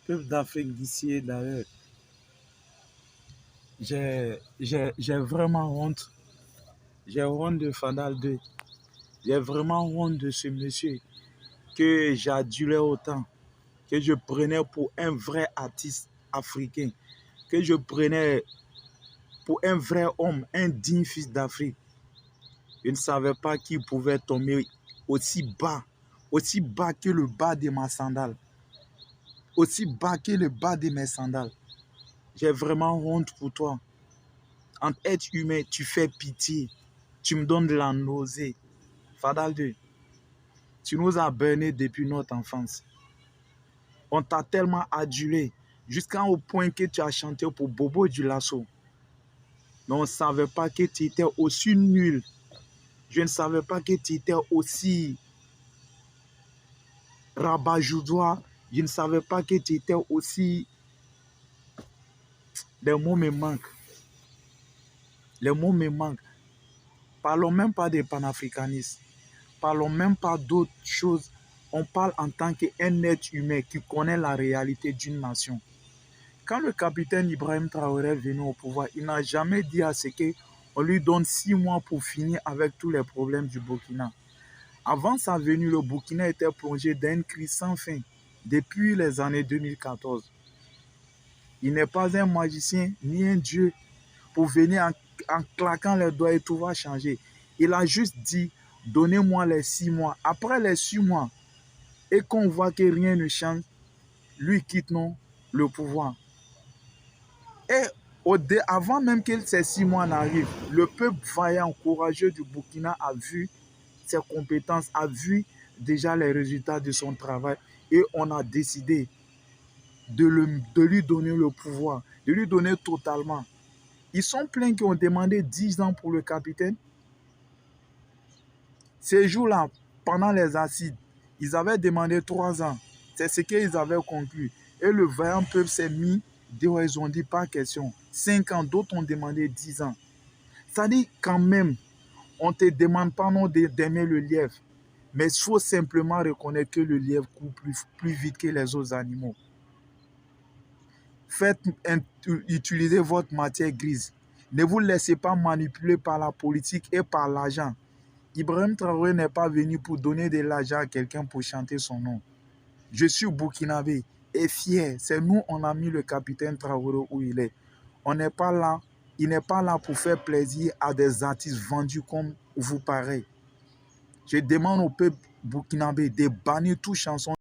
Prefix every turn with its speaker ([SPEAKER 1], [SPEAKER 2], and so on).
[SPEAKER 1] peuple d'Afrique d'ici et d'ailleurs, j'ai vraiment honte. J'ai honte de Fadal 2. J'ai vraiment honte de ce monsieur que j'adulais autant, que je prenais pour un vrai artiste africain, que je prenais pour un vrai homme, un digne fils d'Afrique. Je ne savais pas qu'il pouvait tomber aussi bas que le bas de ma sandale, aussi bas que le bas de mes sandales. J'ai vraiment honte pour toi. En être humain, tu fais pitié. Tu me donnes de la nausée. Fadal 2, tu nous as bernés depuis notre enfance. On t'a tellement adulé jusqu'au point que tu as chanté pour Bobo Dioulasso. Mais on ne savait pas que tu étais aussi nul. Je ne savais pas que tu étais aussi rabat-joudois. Je ne savais pas que tu étais aussi... Les mots me manquent. Les mots me manquent. Parlons même pas des panafricanistes. Parlons même pas d'autres choses. On parle en tant qu'un être humain qui connaît la réalité d'une nation. Quand le capitaine Ibrahim Traoré est venu au pouvoir, il n'a jamais dit à ce qu'on lui donne 6 mois pour finir avec tous les problèmes du Burkina. Avant sa venue, le Burkina était plongé dans une crise sans fin depuis les années 2014. Il n'est pas un magicien ni un dieu pour venir en claquant les doigts et tout va changer. Il a juste dit, donnez-moi les 6 mois. Après les 6 mois, et qu'on voit que rien ne change, lui quitte le pouvoir. Et avant même que ces 6 mois n'arrivent, le peuple vaillant, courageux du Burkina a vu ses compétences, a vu déjà les résultats de son travail et on a décidé de lui donner le pouvoir, de lui donner totalement. Ils sont pleins qui ont demandé 10 ans pour le capitaine. Ces jours-là, pendant les assises, ils avaient demandé 3 ans. C'est ce qu'ils avaient conclu. Et le vaillant peuple s'est mis dehors, ils ont dit pas question. 5 ans, d'autres ont demandé 10 ans. Ça dit quand même, on ne te demande pas non d'aimer le lièvre. Mais il faut simplement reconnaître que le lièvre court plus vite que les autres animaux. Faites utiliser votre matière grise. Ne vous laissez pas manipuler par la politique et par l'argent. Ibrahim Traoré n'est pas venu pour donner de l'argent à quelqu'un pour chanter son nom. Je suis burkinabé et fier. C'est nous, on a mis le capitaine Traoré où il est. On n'est pas là. Il n'est pas là pour faire plaisir à des artistes vendus comme vous pareil. Je demande au peuple burkinabé de bannir toute chanson